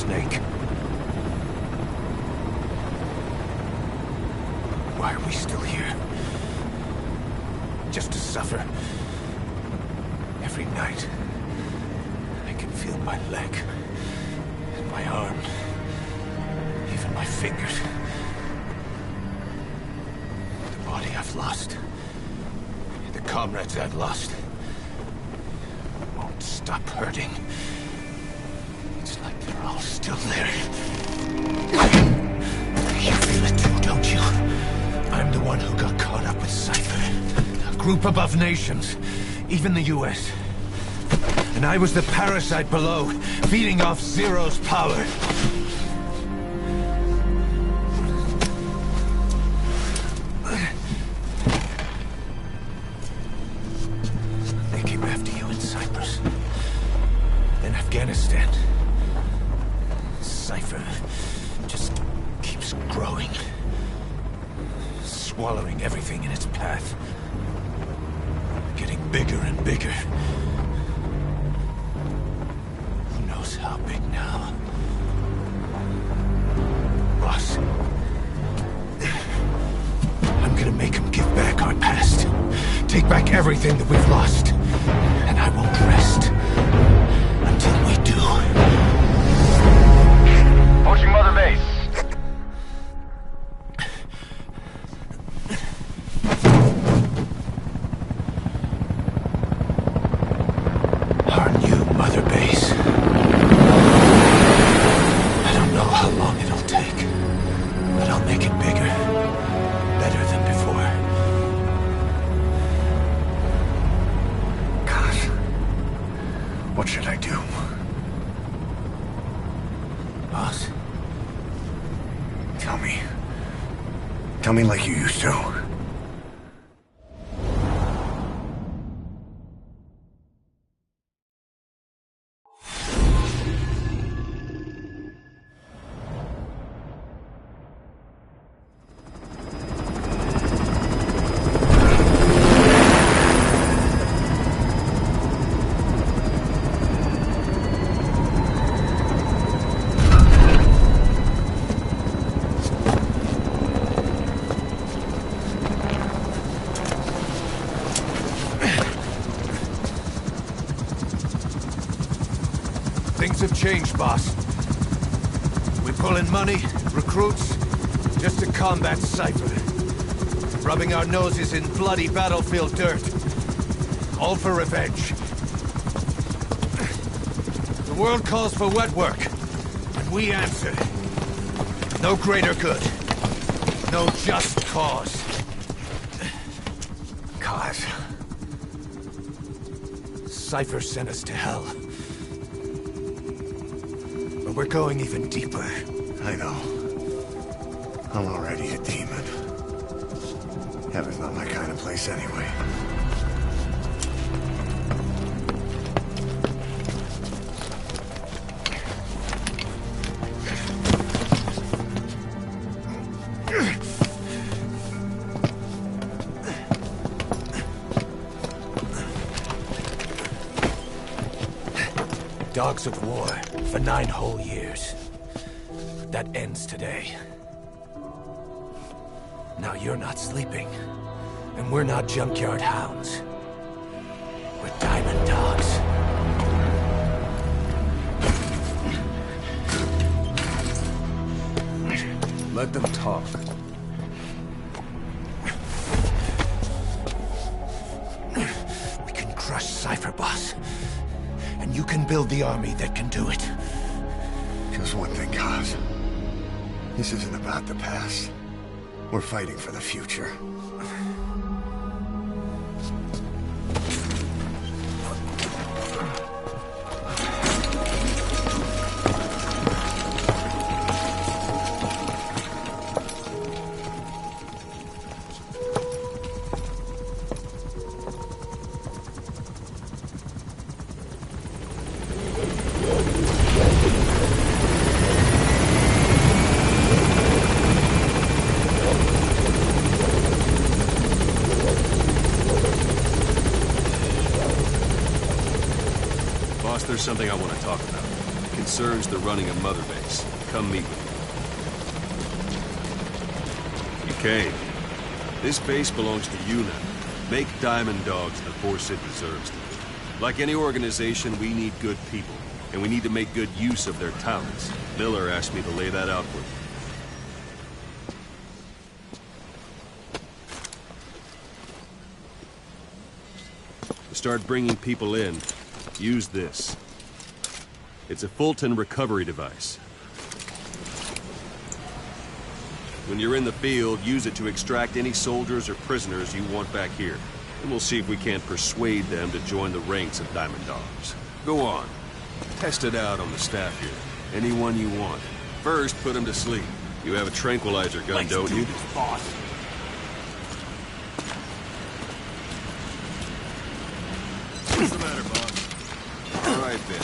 snake. Why are we still here? Just to suffer. Every night, I can feel my leg, and my arm, even my fingers. The body I've lost, the comrades I've lost, won't stop hurting. It's like they're all still there. You feel it too, don't you? I'm the one who got caught up with Cypher. A group above nations, even the US. And I was the parasite below, feeding off Zero's power. They came after you in Cyprus. Then Afghanistan. Cypher just keeps growing. Swallowing everything in its path. Getting bigger and bigger. Who knows how big now? Boss. I'm gonna make him give back our past. Take back everything that we've lost. And I won't rest until we do. Approaching Mother Base. Our new Mother Base. I don't know how long it'll take, but I'll make it bigger, better than before. Gosh, what should I do? Boss? Tell me. Tell me like you used to. Things have changed, boss. We pull in money, recruits, just to combat Cypher. Rubbing our noses in bloody battlefield dirt. All for revenge. The world calls for wet work, and we answer. No greater good. No just cause. Cause? Cypher sent us to hell. But we're going even deeper. I know. I'm already a demon. Heaven's not my kind of place anyway. Dogs of war for 9 whole years. That ends today. Now you're not sleeping, and we're not junkyard hounds. We're diamond dogs. Let them talk. We can crush Cypher, boss. And you can build the army that can do it. Just one thing, Kaz. This isn't about the past. We're fighting for the future. There's something I want to talk about. concerns the running of Mother Base. Come meet with me. You came. This base belongs to you now. Make Diamond Dogs the force it deserves to be. Like any organization, we need good people, and we need to make good use of their talents. Miller asked me to lay that out for you. To start bringing people in, use this. It's a Fulton recovery device. When you're in the field, use it to extract any soldiers or prisoners you want back here. And we'll see if we can't persuade them to join the ranks of Diamond Dogs. Go on. Test it out on the staff here. Anyone you want. First, put them to sleep. You have a tranquilizer gun, don't you? Boss. What's the matter, boss? All right, then.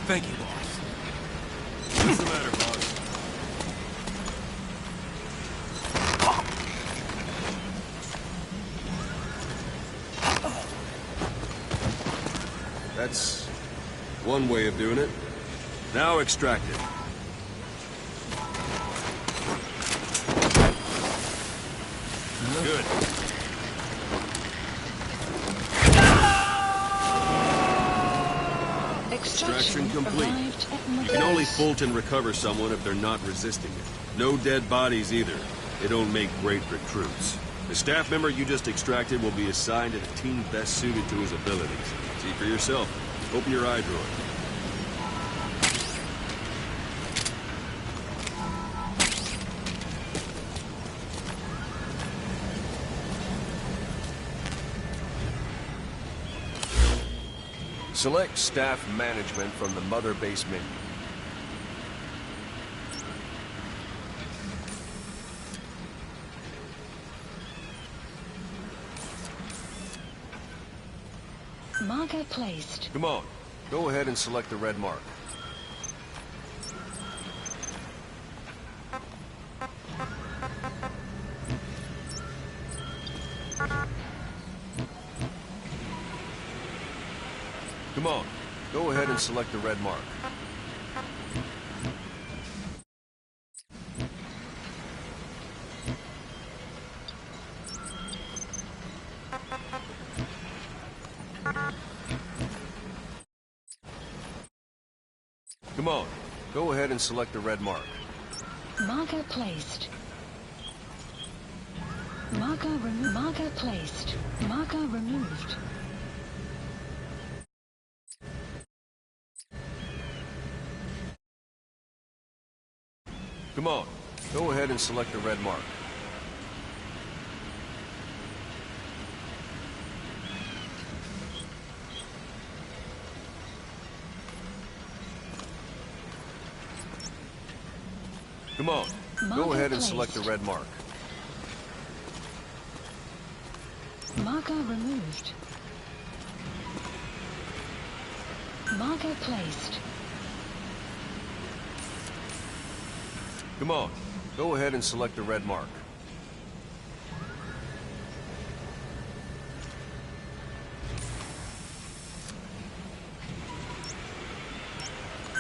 Thank you, boss. What's the matter, boss? That's one way of doing it. Now extract it. Good. Extraction complete. You can only Fulton recover someone if they're not resisting it. No dead bodies either. They don't make great recruits. The staff member you just extracted will be assigned to the team best suited to his abilities. See for yourself. Open your eye drawer. Select staff management from the Mother Base menu. Marker placed. Come on, go ahead and select the red mark. Come on, go ahead and select the red mark. Come on, go ahead and select the red mark. Marker placed. Marker removed. Marker placed. Marker removed. Come on, go ahead and select the red mark. Come on, go ahead and select the red mark. Marker removed. Marker placed. Come on, go ahead and select the red mark.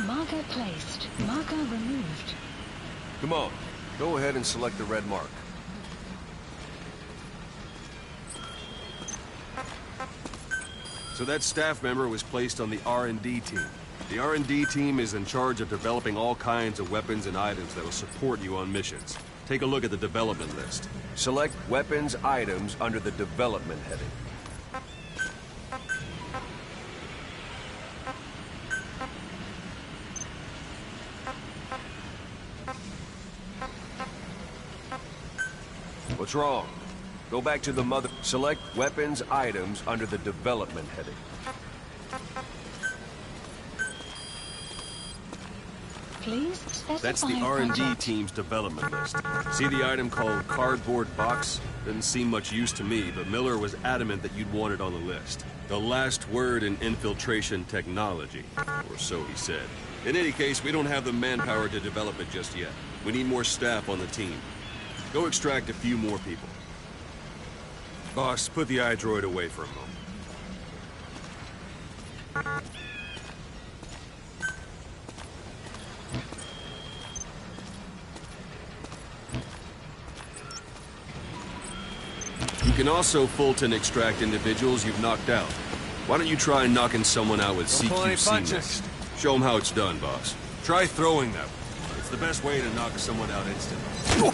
Marker placed. Marker removed. Come on, go ahead and select the red mark. So that staff member was placed on the R&D team. The R&D team is in charge of developing all kinds of weapons and items that will support you on missions. Take a look at the development list. Select weapons items under the development heading. What's wrong? Go back to the mother. Select weapons items under the development heading. Please specify. That's the R&D project. team's development list. See the item called cardboard box? Doesn't seem much use to me, but Miller was adamant that you'd want it on the list. The last word in infiltration technology, or so he said. In any case, we don't have the manpower to develop it just yet. We need more staff on the team. Go extract a few more people. Boss, put the iDroid away for a moment. You can also Fulton extract individuals you've knocked out. Why don't you try knocking someone out with CQC next? Show them how it's done, boss. Try throwing them. It's the best way to knock someone out instantly.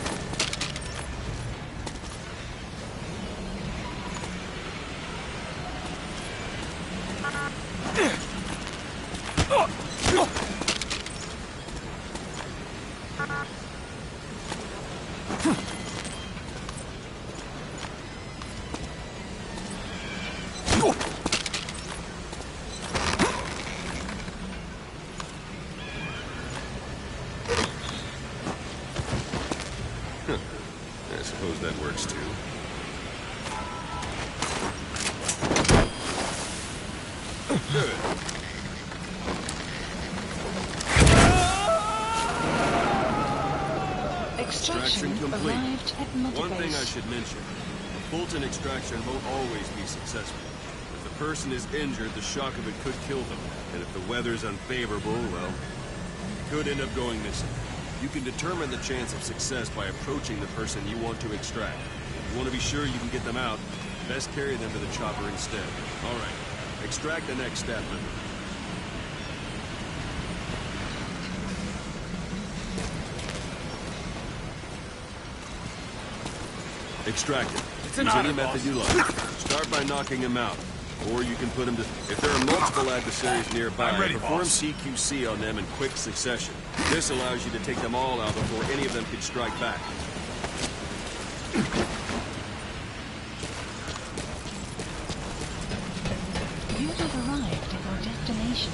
I suppose that works too. Good. Extraction complete. arrived at Mother One thing I Base. should mention. A Fulton extraction won't always be successful. If the person is injured, the shock of it could kill them. And if the weather's unfavorable, well, it could end up going missing. You can determine the chance of success by approaching the person you want to extract. If you want to be sure you can get them out, best carry them to the chopper instead. All right. Extract the next staff member. Extract it. Use any method you like. Start by knocking him out. Or you can put him to... If there are multiple adversaries nearby, perform CQC on them in quick succession. This allows you to take them all out before any of them can strike back. You have arrived at your destination.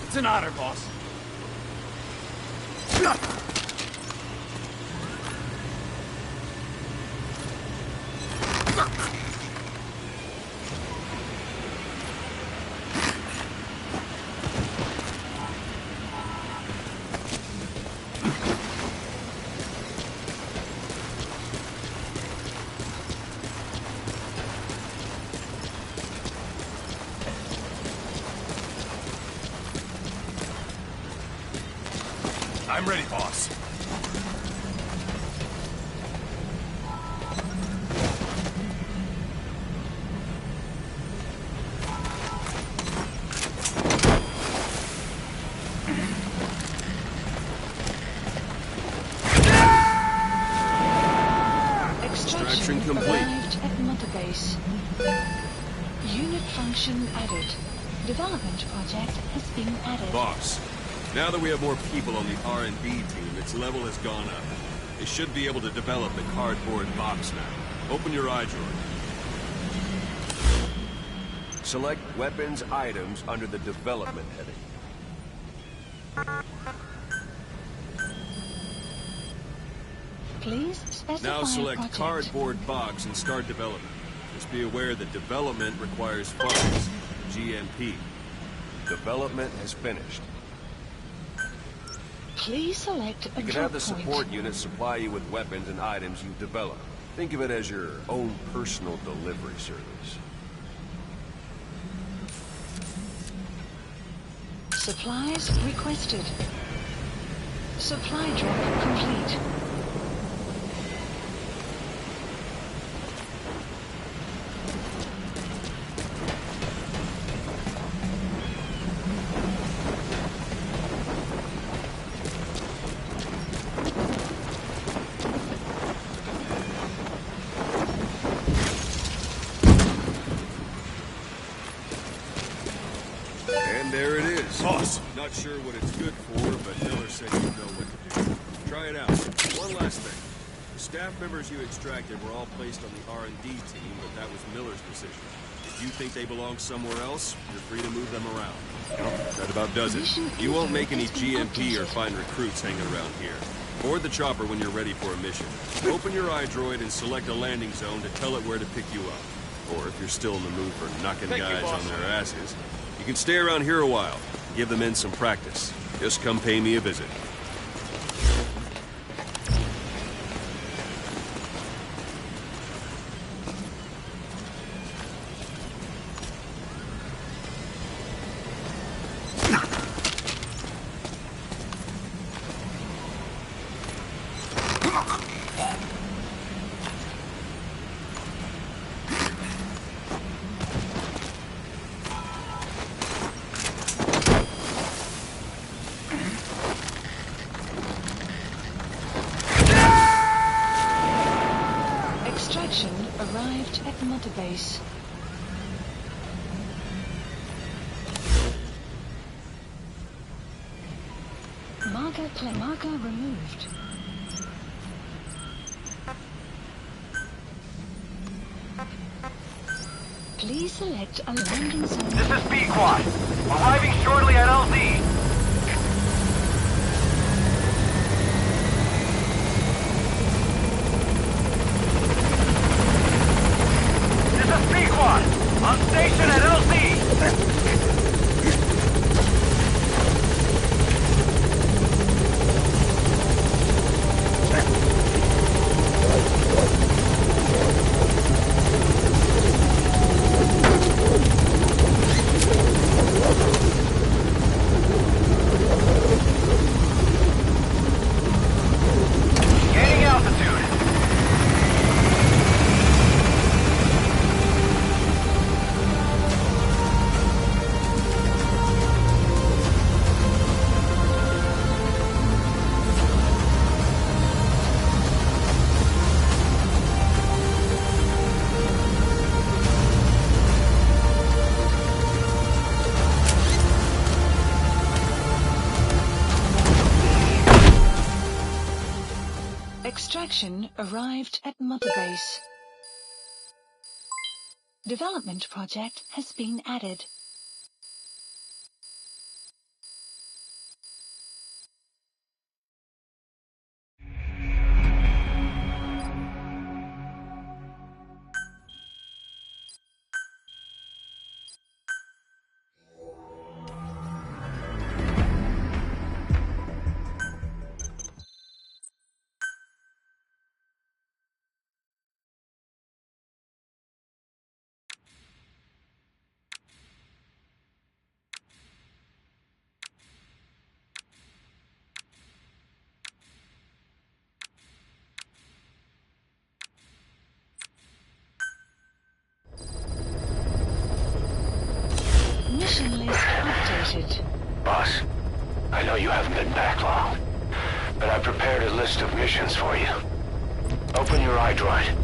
It's an honor, boss. I'm ready, boss. Extraction complete. arrived at Mother Base. Unit function added. Development project has been added. Boss, now that we have more people on the R&D team, its level has gone up. They should be able to develop the cardboard box now. Open your eye drawer. Select weapons items under the development heading. Please specify Now select project. cardboard box and start development. Just be aware that development requires funds. GMP. Development has finished. Please select a You can drop have the point. support unit supply you with weapons and items you've developed. Think of it as your own personal delivery service. Supplies requested. Supply drop complete. And there it is. Boss. Not sure what it's good for, but Miller said you know what to do. Try it out. One last thing. The staff members you extracted were all placed on the R&D team, but that was Miller's decision. If you think they belong somewhere else, you're free to move them around. That about does it. You won't make any GMP or find recruits hanging around here. Board the chopper when you're ready for a mission. Open your iDroid and select a landing zone to tell it where to pick you up. Or if you're still in the mood for knocking guys on their asses, you can stay around here a while. Give the men some practice. Just come pay me a visit. Arrived at Mother Base. Marker removed. Please select a landing zone. This is P-Quad. Arriving shortly at LZ. On station at LZ! Gaining altitude. Extraction arrived at Mother Base. Development project has been added. Mission list updated. Boss, I know you haven't been back long, but I prepared a list of missions for you. Open your iDroid.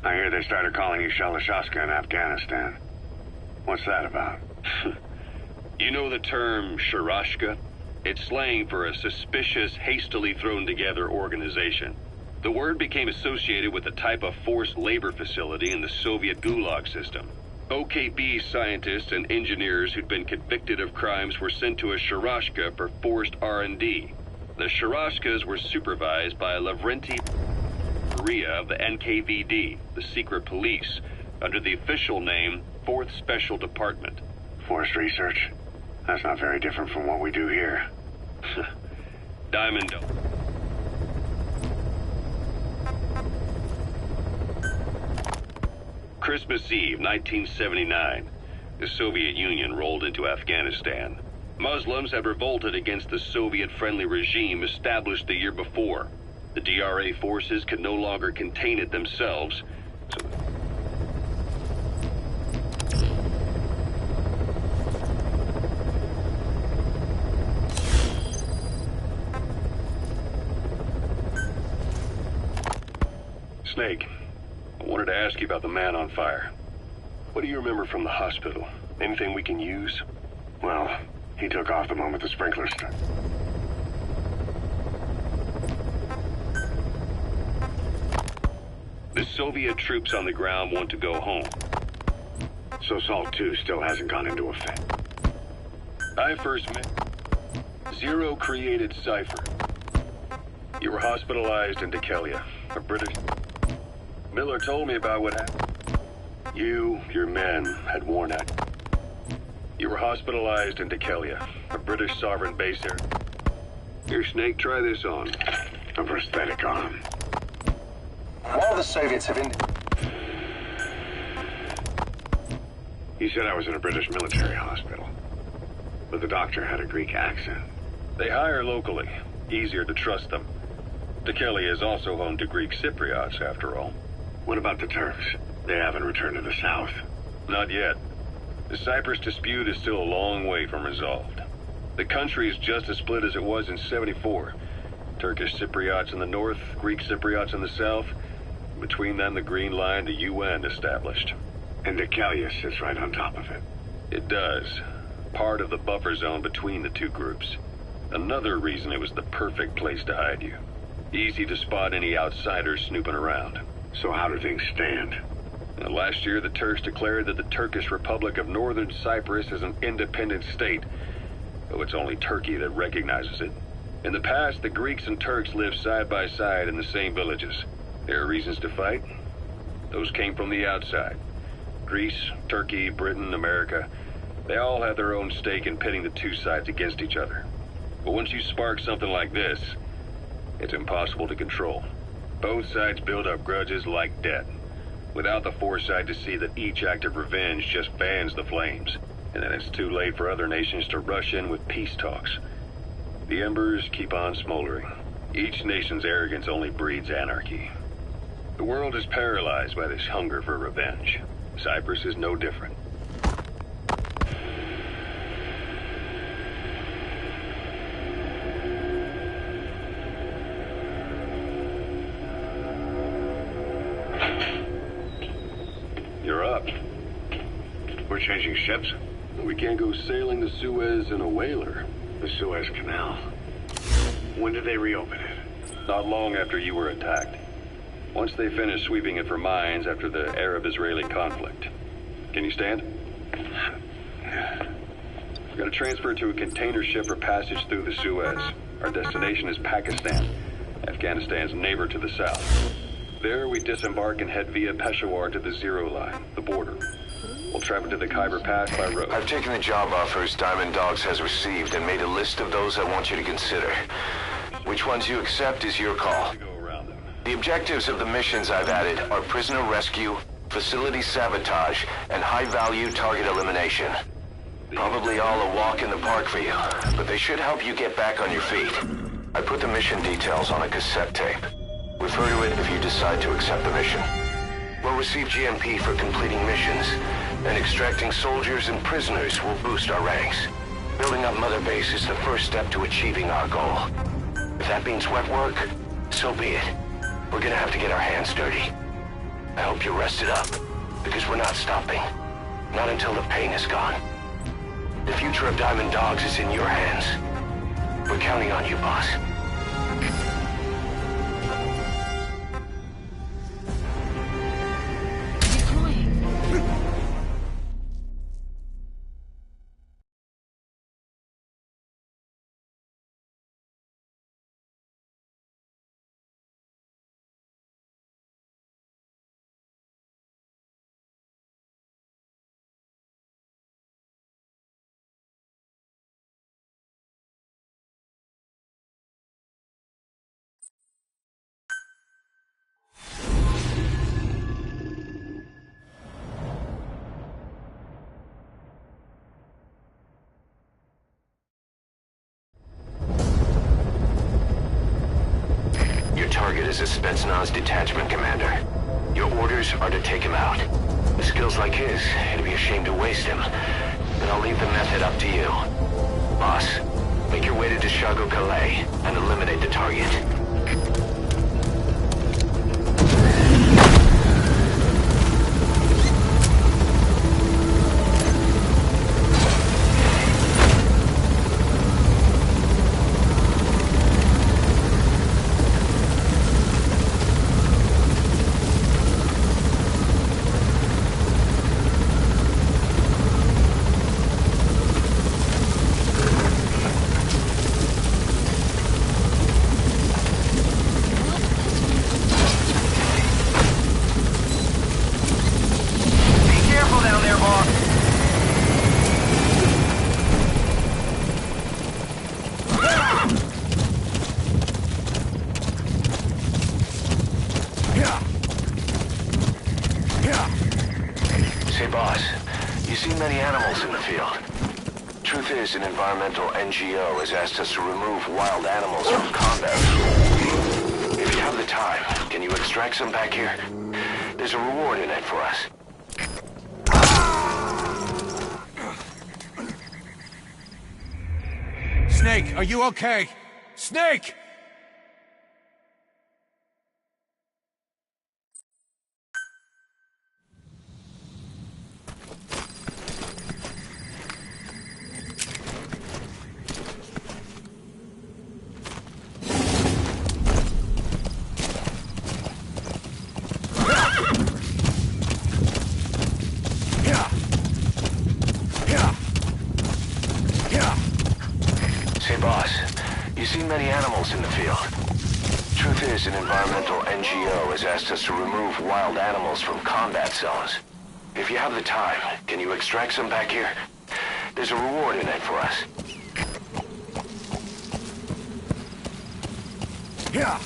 I hear they started calling you Shalashaska in Afghanistan. What's that about? You know the term Sharashka? It's slang for a suspicious, hastily thrown together organization. The word became associated with a type of forced labor facility in the Soviet Gulag system. OKB scientists and engineers who'd been convicted of crimes were sent to a Sharashka for forced R&D. The Sharashkas were supervised by Lavrenti of the NKVD, the secret police, under the official name 4th Special Department. Forced research? That's not very different from what we do here. Diamond. Christmas Eve, 1979. The Soviet Union rolled into Afghanistan. Muslims had revolted against the Soviet-friendly regime established the year before. The DRA forces could no longer contain it themselves, so Snake, I wanted to ask you about the man on fire. What do you remember from the hospital? Anything we can use? Well, he took off the moment the sprinklers started. The Soviet troops on the ground want to go home. So Salt 2 still hasn't gone into effect. I first met Zero created Cypher. You were hospitalized in Dekelia, a British... Miller told me about what happened. You, your men, had worn out. You were hospitalized in Dekelia, a British sovereign base area. Here, Snake, try this on. A prosthetic arm. While the Soviets have He said I was in a British military hospital. But the doctor had a Greek accent. They hire locally. Easier to trust them. Dekelia is also home to Greek Cypriots, after all. What about the Turks? They haven't returned to the south. Not yet. The Cyprus dispute is still a long way from resolved. The country is just as split as it was in '74. Turkish Cypriots in the north, Greek Cypriots in the south. Between them, the Green Line, the UN established. And Dekelia sits right on top of it. It does. Part of the buffer zone between the two groups. Another reason it was the perfect place to hide you. Easy to spot any outsiders snooping around. So how do things stand? Now, last year, the Turks declared that the Turkish Republic of Northern Cyprus is an independent state, though it's only Turkey that recognizes it. In the past, the Greeks and Turks lived side by side in the same villages. There are reasons to fight. Those came from the outside. Greece, Turkey, Britain, America, they all have their own stake in pitting the two sides against each other. But once you spark something like this, it's impossible to control. Both sides build up grudges like debt, without the foresight to see that each act of revenge just fans the flames, and then it's too late for other nations to rush in with peace talks. The embers keep on smoldering. Each nation's arrogance only breeds anarchy. The world is paralyzed by this hunger for revenge. Cyprus is no different. You're up. We're changing ships? We can't go sailing the Suez in a whaler. The Suez Canal. When did they reopen it? Not long after you were attacked. Once they finished sweeping it for mines after the Arab-Israeli conflict. Can you stand? We're going to transfer to a container ship for passage through the Suez. Our destination is Pakistan, Afghanistan's neighbor to the south. There, we disembark and head via Peshawar to the Zero Line, the border. We'll travel to the Khyber Pass by road. I've taken the job offers Diamond Dogs has received and made a list of those I want you to consider. Which ones you accept is your call. The objectives of the missions I've added are prisoner rescue, facility sabotage, and high-value target elimination. Probably all a walk in the park for you, but they should help you get back on your feet. I put the mission details on a cassette tape. Refer to it if you decide to accept the mission. We'll receive GMP for completing missions, and extracting soldiers and prisoners will boost our ranks. Building up Mother Base is the first step to achieving our goal. If that means wet work, so be it. We're gonna have to get our hands dirty. I hope you're rested up, because we're not stopping. Not until the pain is gone. The future of Diamond Dogs is in your hands. We're counting on you, boss. Target is a Spetsnaz detachment commander. Your orders are to take him out. With skills like his, it'd be a shame to waste him. But I'll leave the method up to you. Boss, make your way to Deshago Calais and eliminate the target. You see many animals in the field. Truth is, an environmental NGO has asked us to remove wild animals from combat. If you have the time, can you extract some back here? There's a reward in it for us. Snake, are you okay? Snake! Say, boss, you see many animals in the field. Truth is, an environmental NGO has asked us to remove wild animals from combat zones. If you have the time, can you extract some back here? There's a reward in it for us. Yeah.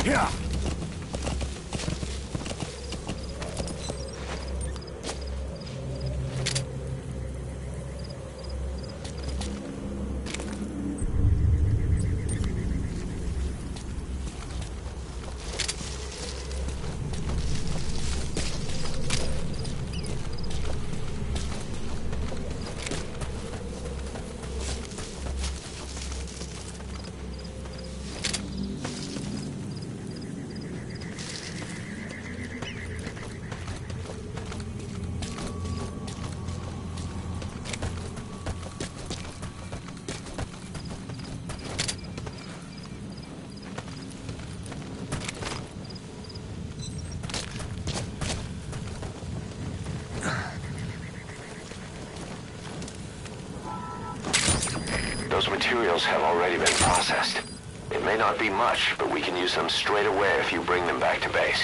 Yeah. Those materials have already been processed. It may not be much, but we can use them straight away if you bring them back to base.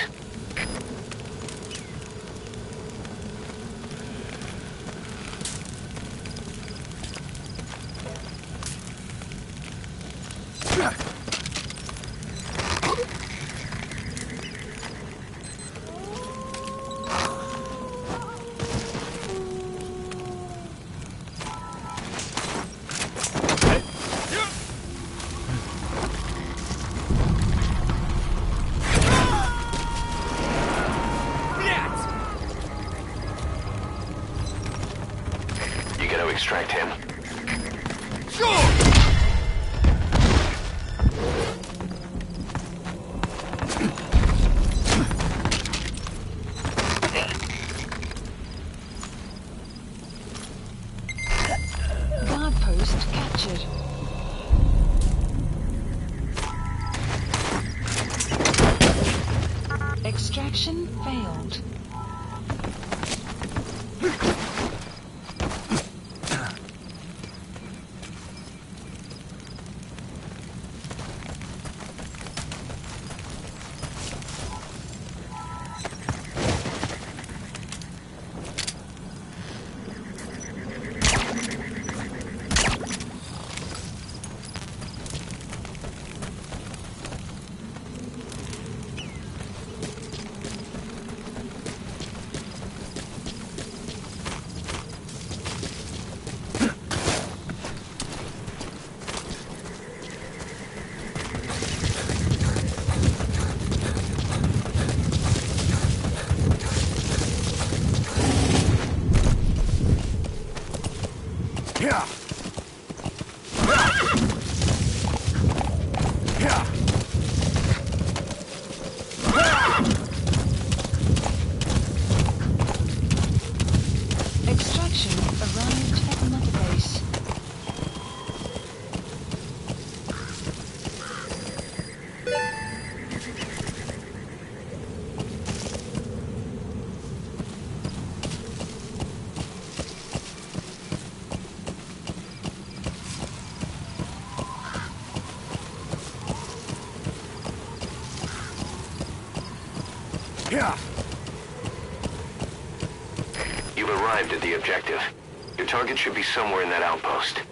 Extract him. Sure! Guard post captured. Extraction failed. Yeah. Yeah. Extraction arrived at another base. You've arrived at the objective. Your target should be somewhere in that outpost.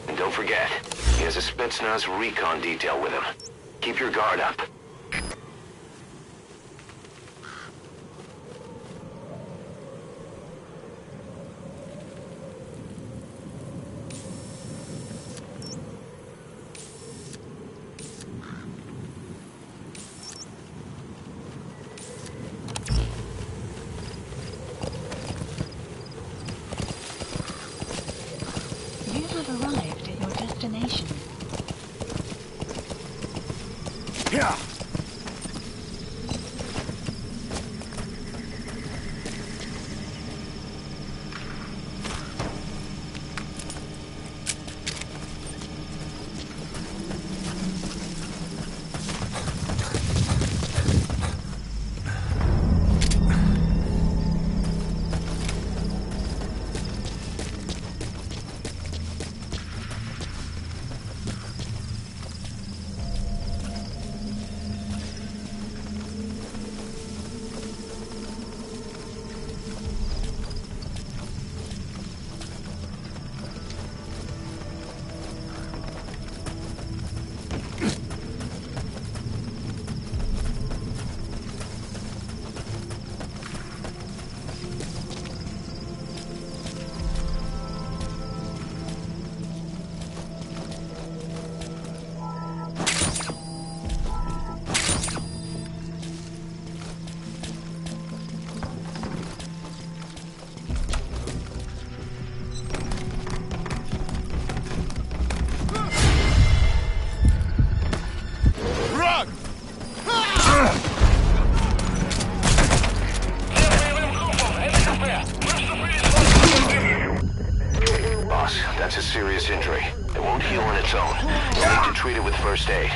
And don't forget, he has a Spetsnaz recon detail with him. Keep your guard up. You have arrived at your destination. Yeah. Boss, that's a serious injury. It won't heal on its own. You'll need to treat it with first aid.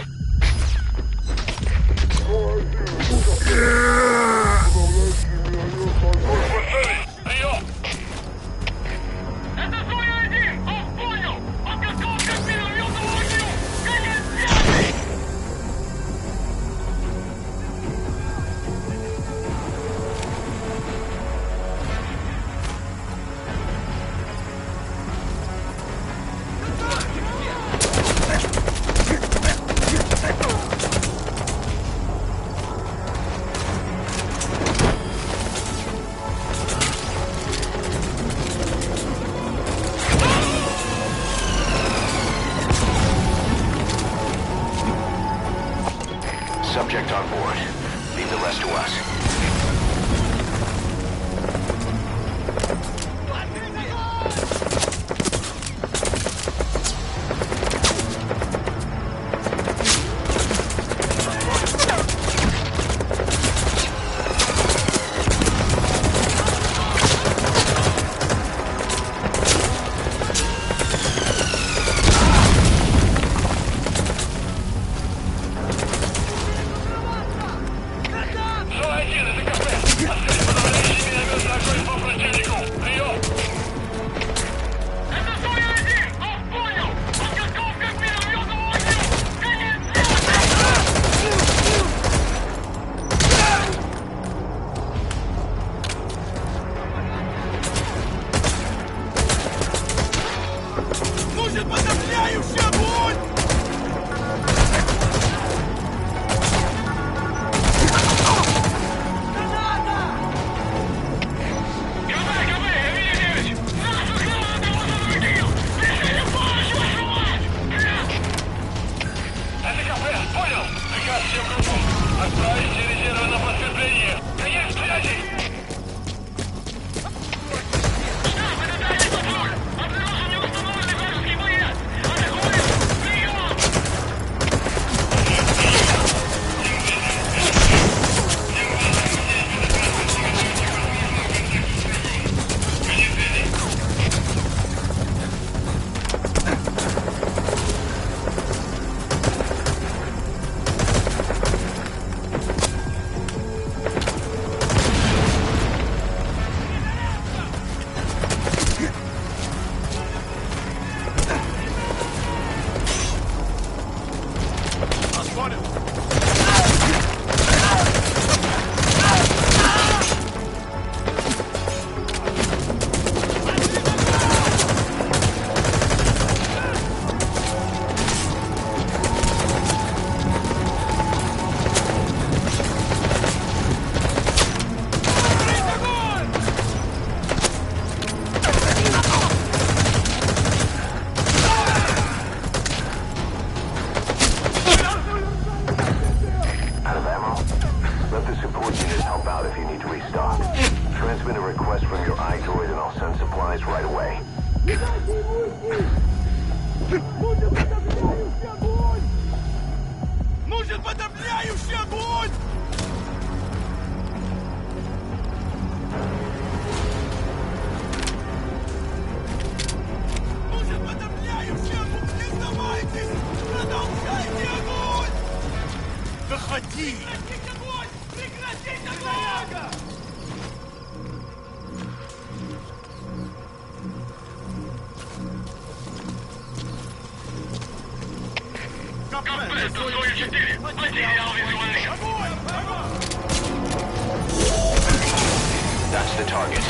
That's the target.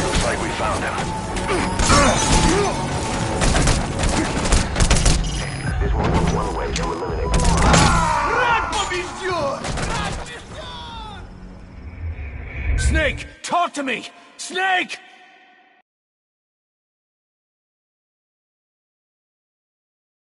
Looks like we found him. There's one way to eliminate the Snake, talk to me! Snake!